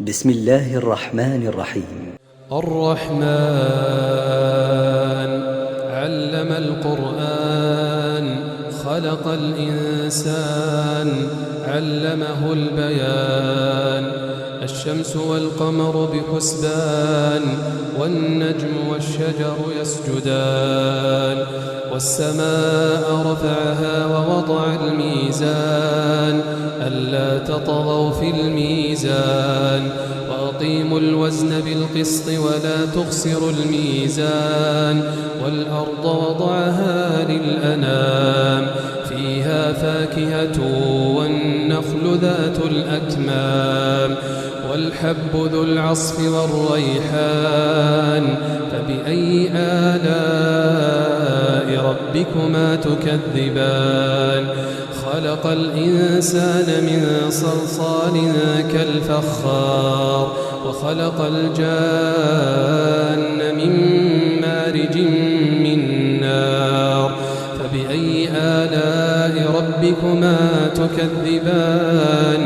بسم الله الرحمن الرحيم. الرحمن علم القرآن خلق الإنسان علمه البيان. الشمس والقمر بحسبان والنجم والشجر يسجدان. والسماء رفعها ووضع الميزان ألا تطغوا في الميزان وأقيموا الوزن بالقسط ولا تخسروا الميزان. والأرض وضعها للأنام فيها فاكهة والنخل ذات الأكمام والحب ذو العصف والريحان. فبأي آلاء ربكما تكذبان؟ خلق الإنسان من صلصال كالفخار وخلق الجان من مارج من نار. فبأي آلاء ربكما تكذبان؟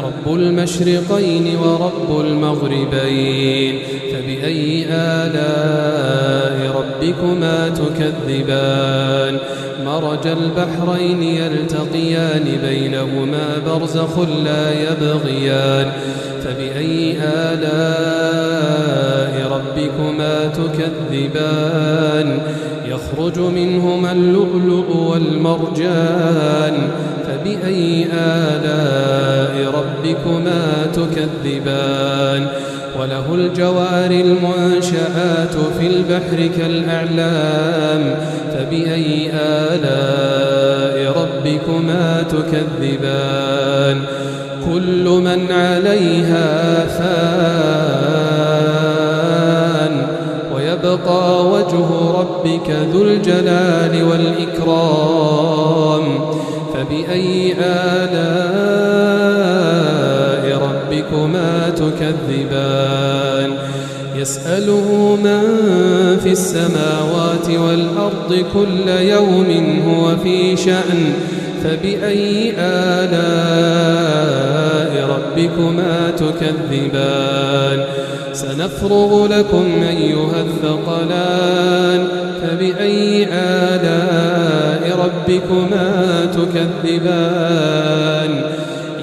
رب المشرقين ورب المغربين. فبأي آلاء ربكما تكذبان؟ مرج البحرين يلتقيان بينهما برزخ لا يبغيان. فبأي آلاء ربكما تكذبان؟ يخرج منهما اللؤلؤ والمرجان. فبأي آلاء ربكما تكذبان؟ وله الجوار المنشآت في البحر كالأعلام. فبأي آلاء ربكما تكذبان؟ كل من عليها فان ويبقى وجه ربك ذو الجلال والإكرام. فبأي آلاء ربكما تكذبان؟ يسأله من في السماوات والأرض كل يوم هو في شأن. فبأي آلاء ربكما تكذبان؟ سنفرغ لكم أيها الثقلان. فبأي آلاء ربكما تكذبان؟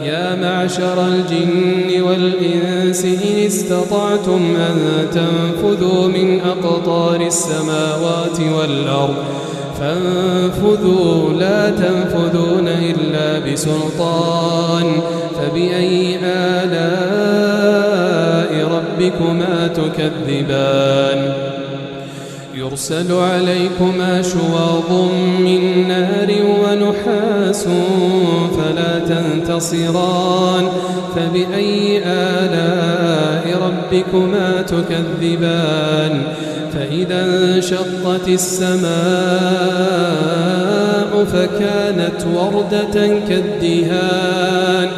يا معشر الجن والإنس إن استطعتم أن تنفذوا من أقطار السماوات والأرض فانفذوا لا تنفذون إلا بسلطان. فبأي آلاء ربكما تكذبان؟ يرسل عليكما شواظ من نار ونحاس فلا تنتصران. فبأي آلاء ربكما تكذبان؟ فإذا انشقت السماء فكانت وردة كالدهان.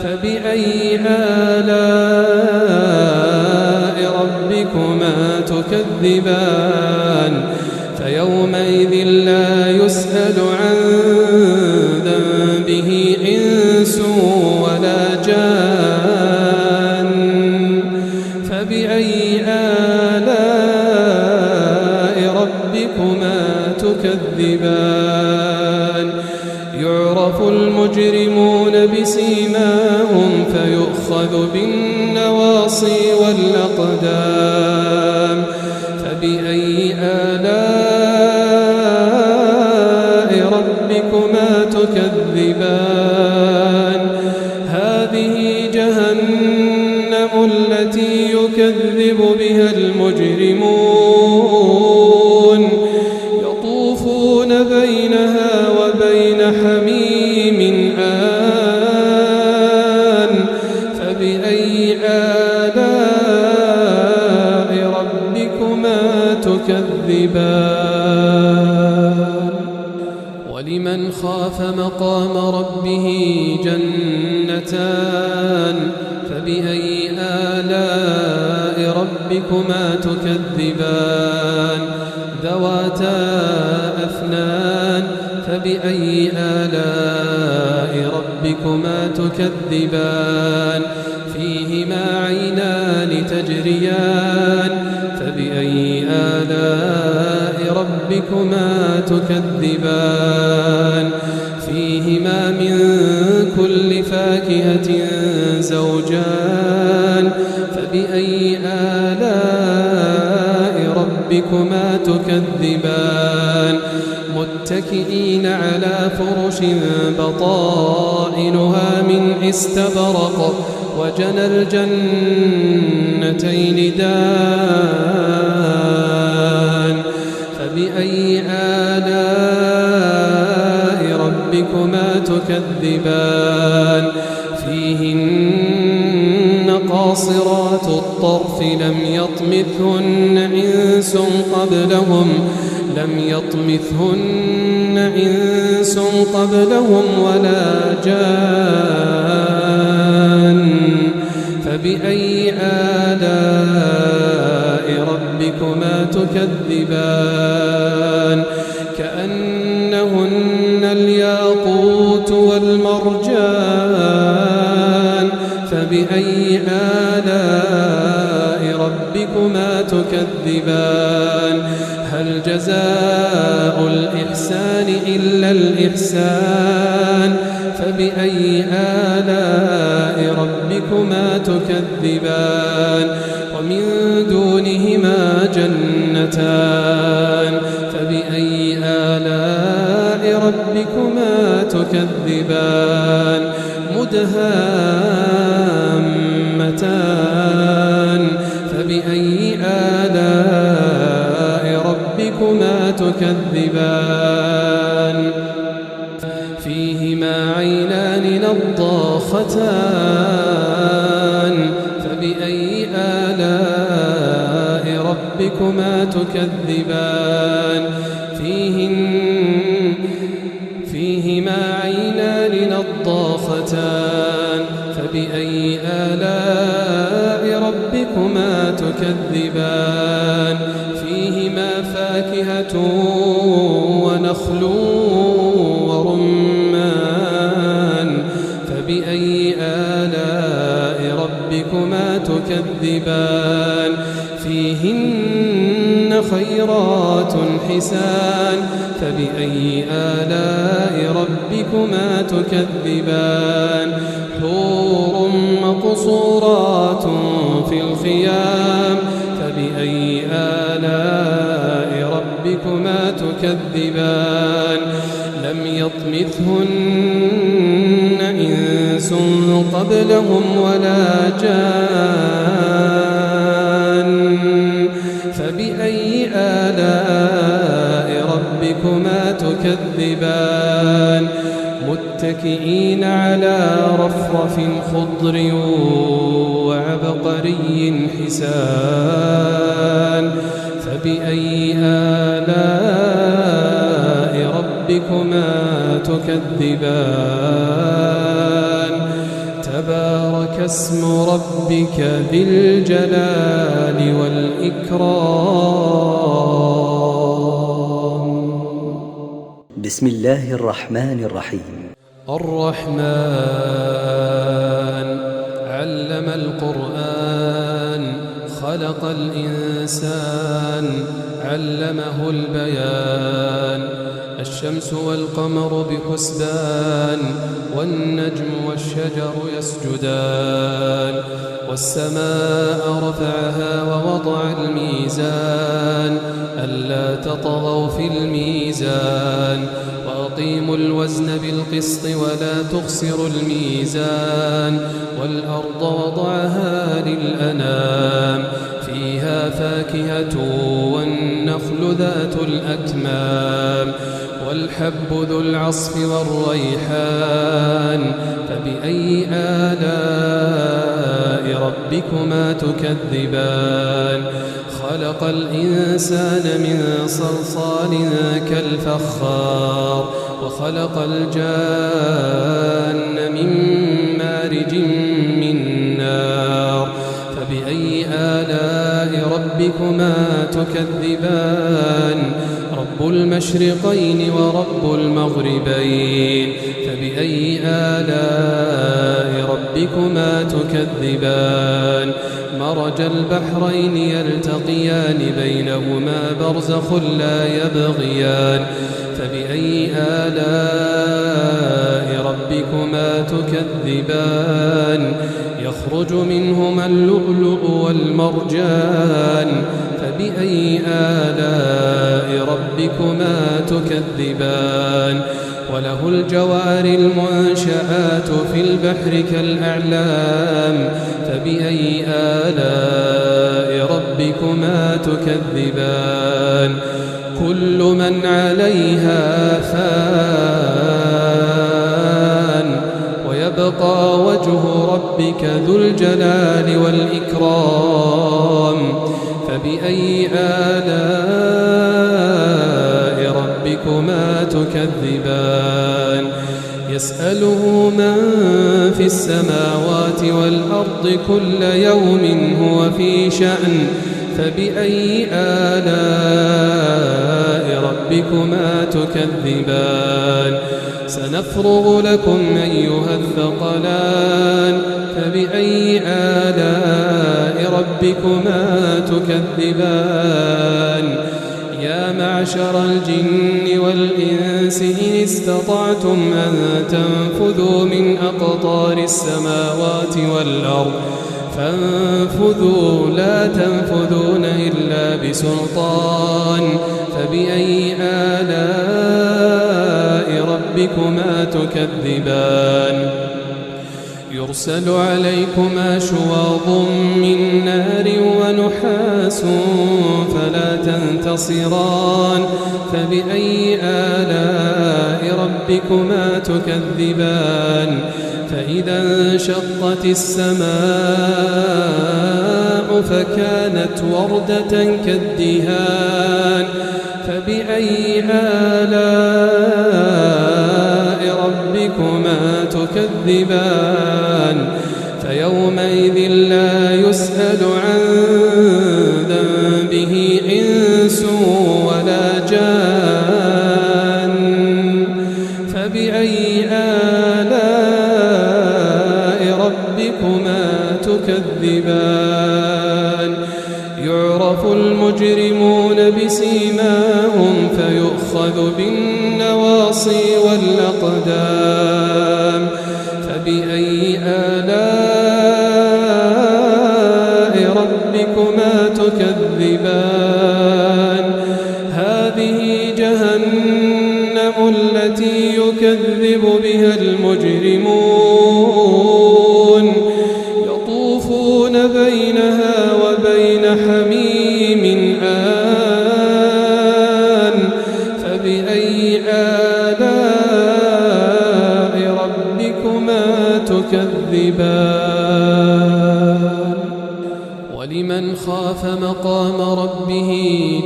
فبأي آلاء ربكما تكذبان؟ فيومئذ لا يسأل عن ذنبه إنس ولا جان. فبأي آلاء ربكما تكذبان؟ يعرف المجرمون بسيماهم فيؤخذ بالنواصي والأقدام. فبأي آلاء ربكما تكذبان؟ هذه جهنم التي يكذب بها المجرمون يطوفون بينها وبين حميم آن. فبأي آلاء ربكما تكذبان؟ ولمن خاف مقام ربه جنتان. فبأي آلاء ربكما تكذبان؟ ذواتا أفنان. فبأي آلاء ربكما تكذبان فيهما عينان تجريان فبأي آلاء ربكما تكذبان فيهما من كل فاكهة زوجان فبأي آلاء ربكما تكذبان متكئين على فرش بطائنها من استبرق وجنى الجنتين دان فبأي آلاء ربكما تكذبان فيهن قاصرات الطرف لم يطمثهن إنس قبلهم ولا جان فبأي آلاء ربكما تكذبان كأنهن الياقوت والمرجان فبأي آلاء ربكما تكذبان هل جزاء الإحسان إلا الإحسان فبأي آلاء ربكما تكذبان ومن دونهما جنتان فبأي آلاء ربكما تكذبان مدهامتان فبأي آلاء ربكما تكذبان فيهما عينان نضاختان فبأي آلاء ربكما تكذبان فيهما عينان نضاختان فبأي آلاء ربكما تكذبان فيهما فاكهة ونخل ورمان فبأي آلاء ربكما تكذبان فيهن خيرات حسان فبأي آلاء ربكما تكذبان حور مقصورات في الخيام فبأي آلاء ربكما تكذبان لم يطمثهن إنس قبلهم ولا جان فبأي آلاء ربكما تكذبان متكئين على رفرف خضر وعبقري حسان فبأي آلاء ربكما تكذبان تبارك اسم ربك ذي الجلال والإكرام. بسم الله الرحمن الرحيم. الرحمن علم القرآن خلق الإنسان علمه البيان الشمس والقمر بحسبان والنجم والشجر يسجدان والسماء رفعها ووضع الميزان ألا تطغوا في الميزان وأقيموا الوزن بالقسط ولا تخسروا الميزان والأرض وضعها للأنام فيها فاكهة والنخل ذات الأكمام والحب ذو العصف والريحان فبأي آلاء ربكما تكذبان خلق الإنسان من صلصال كالفخار وخلق الجان من مارج من نار فبأي آلاء ربكما تكذبان رب المشرقين ورب المغربين فبأي آلاء ربكما تكذبان مرج البحرين يلتقيان بينهما برزخ لا يبغيان فبأي آلاء ربكما تكذبان يخرج منهما اللؤلؤ والمرجان فبأي آلاء ربكما تكذبان وله الجوار المنشآت في البحر كالأعلام فبأي آلاء ربكما تكذبان كل من عليها فان ويبقى وجه ربك ذو الجلال والإكرام فبأي آلاء ربكما تكذبان يسأله من في السماوات والأرض كل يوم هو في شأن فبأي آلاء ربكما تكذبان سنفرغ لكم أيها الثقلان فبأي آلاء ربكما تكذبان يا معشر الجن والإنس إن استطعتم أن تنفذوا من أقطار السماوات والأرض فانفذوا لا تنفذون إلا بسلطان فبأي آلاء ربكما تكذبان يرسل عليكما شواظ من نار ونحاس فلا تنتصران فبأي آلاء ربكما تكذبان فإذا انشقت السماء فكانت وردة كالدهان فبأي آلاء ربكما تكذبان فيومئذ لا يسأل عن ذنبه إنس ولا جان فبأي آلاء ربكما تكذبان يعرف المجرمون بسيماهم فيؤخذ بالنواصي والأقدام فبأي آلاء ربكما تكذبان هذه جهنم التي يكذب بها المجرمون يطوفون بينها وبين حميم آن فبأي آلاء ربكما تكذبان ولمن خاف مقام ربه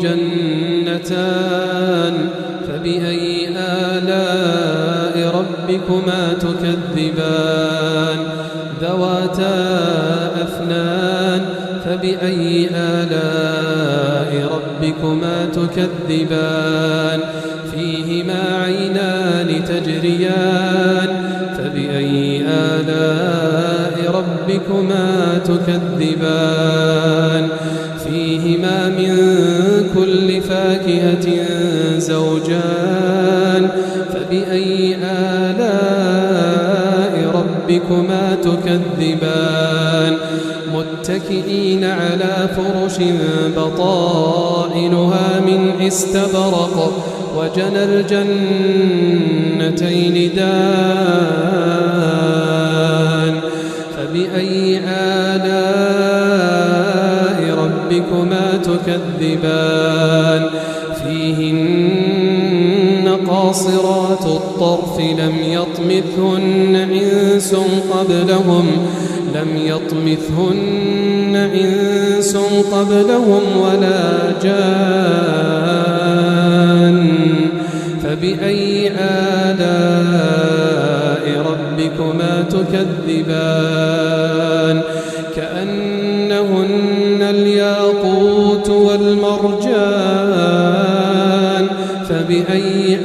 جنتان فبأي آلاء ربكما تكذبان ذواتا أفنان فبأي آلاء ربكما تكذبان فيهما عينان تجريان فبأي آلاء ربكما تكذبان فيهما من كل فاكهة زوجان فبأي آلاء ربكما تكذبان متكئين على فرش بطائنها من استبرق وجنى الجنتين دان فبأي آلاء ربكما تكذبان فيهن قاصرات الطرف لم يطمثهن إنس قبلهم ولا جان فبأي آلاء ربكما تكذبان كأنهن كأنهن الياقوت والمرجان فبأي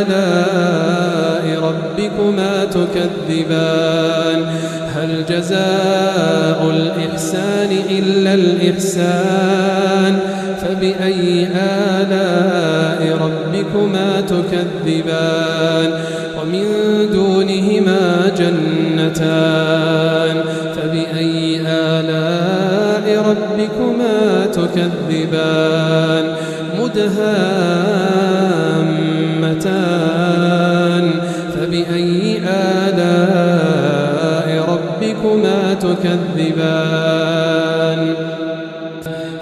آلاء ربكما تكذبان هل جزاء الإحسان إلا الإحسان فبأي آلاء ربكما تكذبان ومن دونهما جنتان فبأي آلاء ربكما تكذبان مدهامتان فبأي آلاء ربكما تكذبان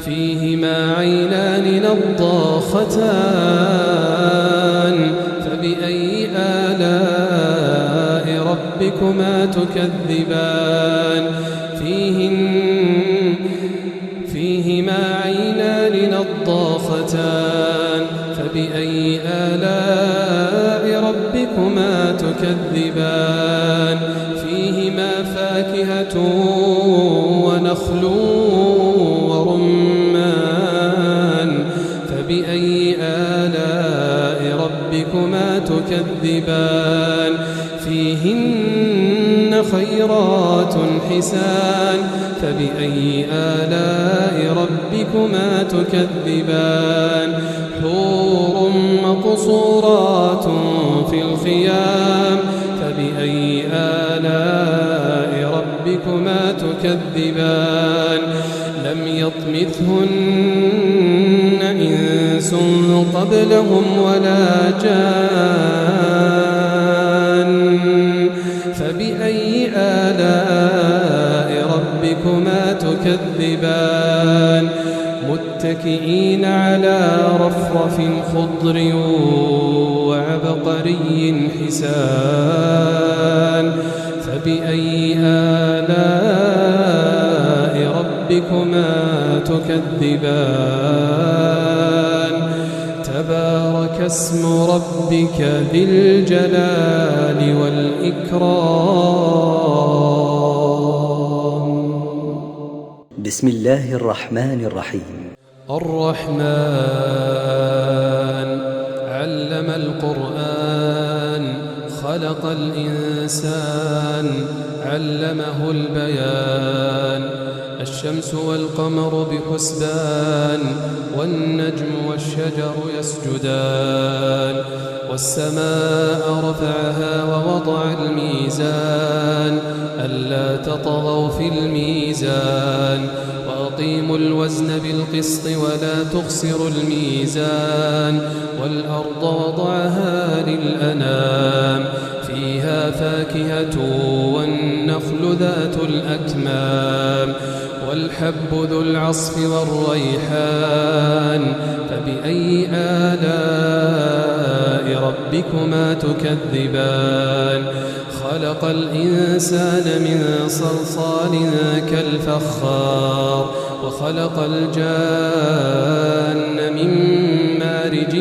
فيهما عينان نضاختان فبأي آلاء ربكما تكذبان فيهما عينان نضاختان فبأي آلاء ربكما تكذبان فيهما فاكهة ونخل ورمان فبأي آلاء ربكما تكذبان فيهن خيرات حسان فبأي آلاء ربكما تكذبان حور مقصورات في الخيام فبأي آلاء ربكما تكذبان لم يطمثهن إنس قبلهم ولا جان فبأي آلاء ربكما تكذبان متكئين على رفرف خضر وعبقري حسان فبأي آلاء ربكما تكذبان تبارك اسم ربك ذي الجلال والإكرام بسم الله الرحمن الرحيم الرحمن علم القرآن خلق الإنسان علمه البيان الشمس والقمر بحسبان والنجم والشجر يسجدان والسماء رفعها ووضع الميزان ألا تطغوا في الميزان وأقيموا الوزن بالقسط ولا تخسروا الميزان والأرض وضعها للأنام فيها فاكهة والنخل ذات الأكمام والحب ذو العصف والريحان فبأي آلاء ربكما تكذبان خلق الإنسان من صلصال كالفخار وخلق الجان من مارج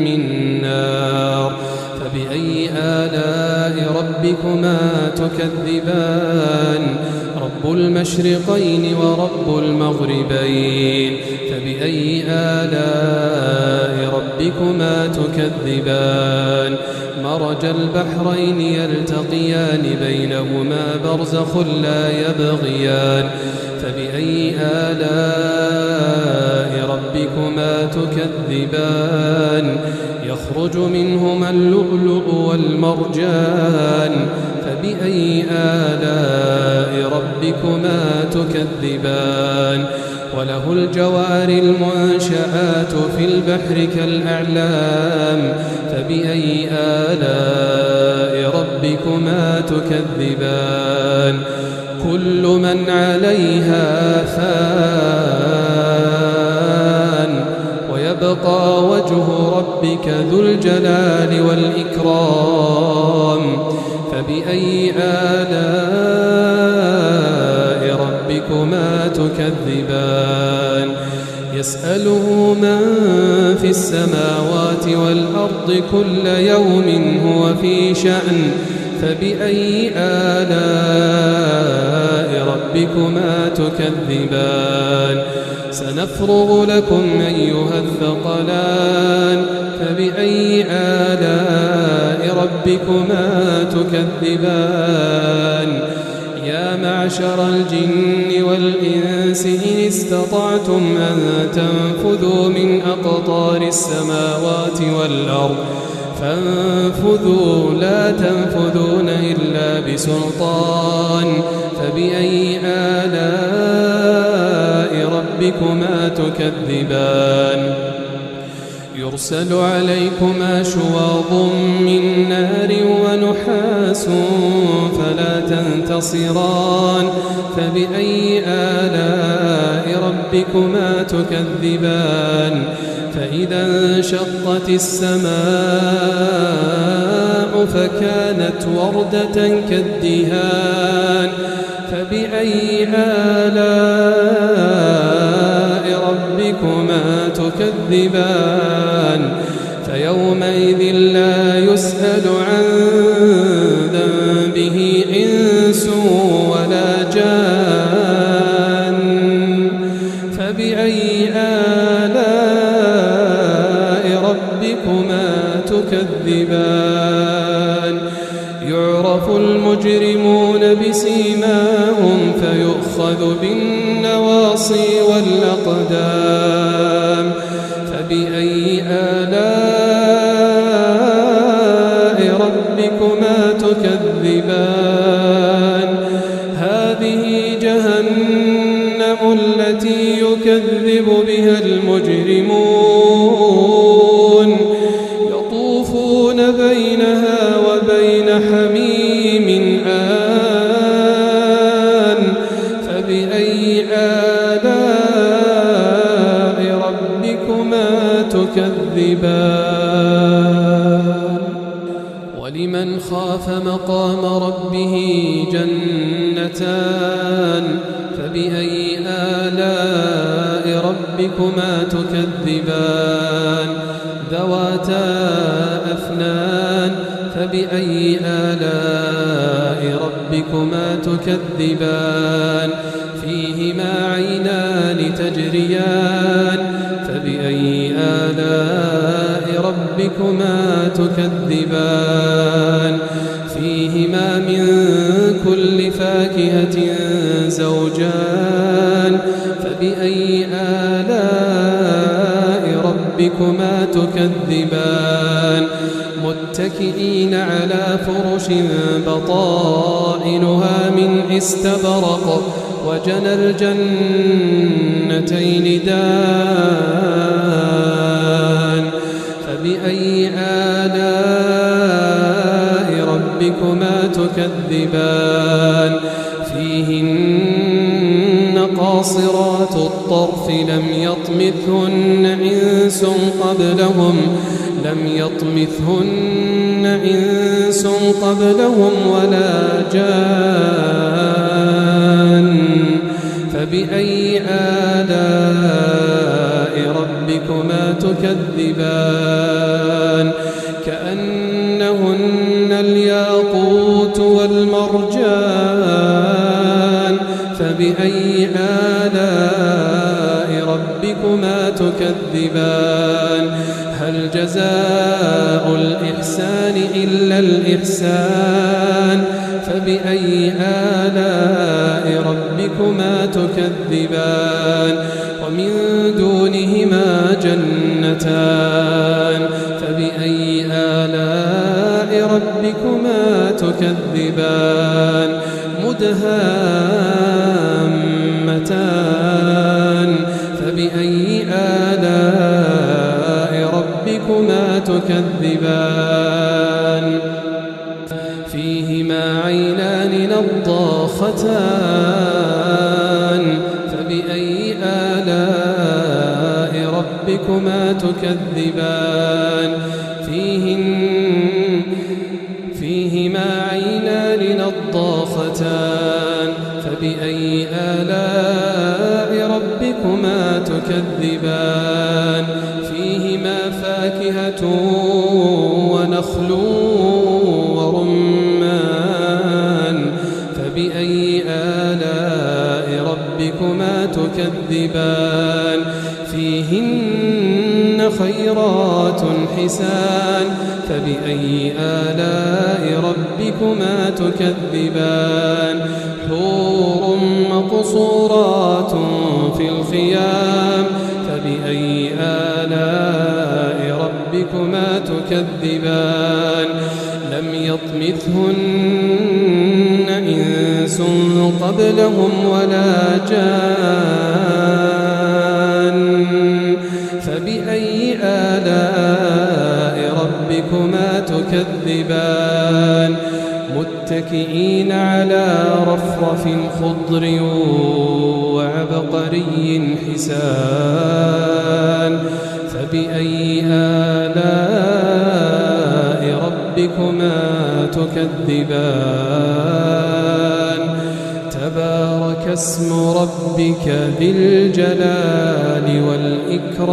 من نار فبأي آلاء ربكما تكذبان رب المشرقين ورب المغربين فبأي آلاء ربكما تكذبان مرج البحرين يلتقيان بينهما برزخ لا يبغيان فبأي آلاء ربكما تكذبان يخرج منهما اللؤلؤ والمرجان فبأي آلاء ربكما تكذبان وله الجوار المنشآت في البحر كالأعلام فبأي آلاء ربكما تكذبان كل من عليها فان ويبقى وجه ربك ذو الجلال والإكرام فبأي آلاء ربكما تكذبان يسأله من في السماوات والأرض كل يوم هو في شأن فبأي آلاء ربكما تكذبان سنفرغ لكم أيها الثقلان فبأي آلاء ربكما تكذبان يا معشر الجن والإنس إن استطعتم أن تنفذوا من أقطار السماوات والأرض فانفذوا لا تنفذون إلا بسلطان فبأي آلاء ربكما تكذبان يرسل عليكما شواظ من نار ونحاس فلا تنتصران فبأي آلاء ربكما تكذبان فإذا انشقت السماء فكانت وردة كالدهان فبأي آلاء ربكما تكذبان فيومئذ لا يسأل عن ذنبه إنس ولا جان فبأي آلاء ربكما تكذبان يعرف المجرمون بسيماهم فيؤخذ بالنواصي والأقدام فبأي آلاء ربكما تكذبان هذه جهنم التي يكذب بها المجرمون يطوفون بينها وبين حميم آن فبأي آلاء ربكما تكذبان ولمن خاف مقام ربه جنتان فبأي آلاء ربكما تكذبان ذواتا أفنان فبأي آلاء ربكما تكذبان فيهما عينان تجريان فبأي آلاء ربكما تكذبان فيهما من كل فاكهة زوجان فبأي آلاء ربكما تكذبان متكئين على فرش بطائنها من استبرق وجنى الجنتين دان فبأي آلاء ربكما تكذبان فيهن قاصرات الطرف لم يطمثهن إنس قبلهم ولا جان فبأي آلاء ربكما تكذبان كأنهن الياقوت والمرجان فبأي آلاء ربكما تكذبان هل جزاء الإحسان إلا الإحسان فبأي آلاء ربكما تكذبان ومن دونهما جنتان فبأي آلاء ربكما تكذبان مدهامتان فبأي آلاء ربكما تكذبان فيهما عينان نضاختان فبأي آلاء ربكما تكذبان فيهما عينان نضاختان فبأي آلاء ربكما تكذبان فيهما فاكهة ونخل ورمان تكذبان فيهن خيرات حسان فبأي آلاء ربكما تكذبان حور مقصورات في الخيام فبأي آلاء ربكما تكذبان لم يطمثهن إنس قبلهم ولا جان فبأي آلاء ربكما تكذبان متكئين على رفرف خضر وعبقري حسان فبأي آلاء ربكما تكذبان تبارك اسم ربك ذي الجلال والإكرام